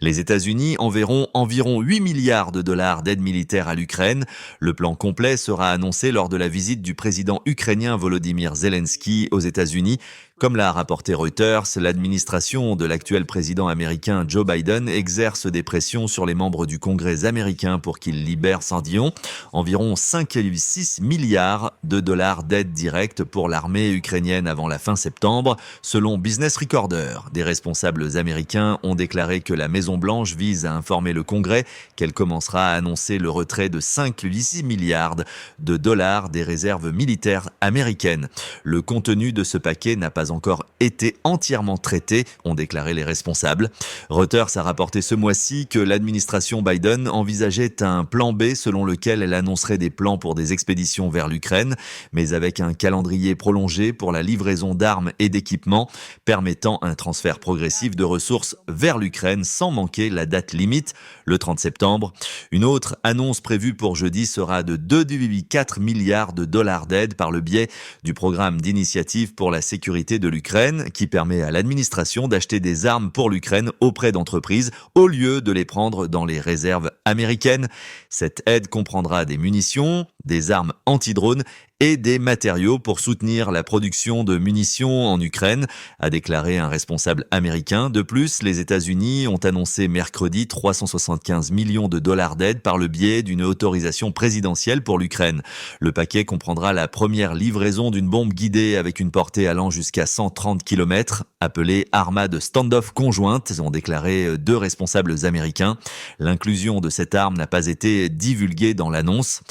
Les États-Unis enverront environ 8 milliards de dollars d'aide militaire à l'Ukraine. Le plan complet sera annoncé lors de la visite du président ukrainien Volodymyr Zelensky aux États-Unis. Comme l'a rapporté Reuters, l'administration de l'actuel président américain Joe Biden exerce des pressions sur les membres du Congrès américain pour qu'ils libèrent sans Dion environ 5,6 milliards de dollars d'aide directe pour l'armée ukrainienne avant la fin septembre, selon Business Recorder. Des responsables américains ont déclaré que la Maison-Blanche vise à informer le Congrès qu'elle commencera à annoncer le retrait de 5,6 milliards de dollars des réserves militaires américaines. Le contenu de ce paquet n'a pas encore été entièrement traité, ont déclaré les responsables. Reuters a rapporté ce mois-ci que l'administration Biden envisageait un plan B selon lequel elle annoncerait des plans pour des expéditions vers l'Ukraine, mais avec un calendrier prolongé pour la livraison d'armes et d'équipements, permettant un transfert progressif de ressources vers l'Ukraine sans manquer la date limite, le 30 septembre. Une autre annonce prévue pour jeudi sera de 2,4 milliards de dollars d'aide par le biais du programme d'initiative pour la sécurité de l'Ukraine, qui permet à l'administration d'acheter des armes pour l'Ukraine auprès d'entreprises au lieu de les prendre dans les réserves américaines. Cette aide comprendra des munitions, des armes anti-drones et des matériaux pour soutenir la production de munitions en Ukraine, a déclaré un responsable américain. De plus, les États-Unis ont annoncé mercredi 375 millions de dollars d'aide par le biais d'une autorisation présidentielle pour l'Ukraine. Le paquet comprendra la première livraison d'une bombe guidée avec une portée allant jusqu'à 130 km, appelée Armade Standoff Conjointe, ont déclaré deux responsables américains. L'inclusion de cette arme n'a pas été divulguée dans l'annonce.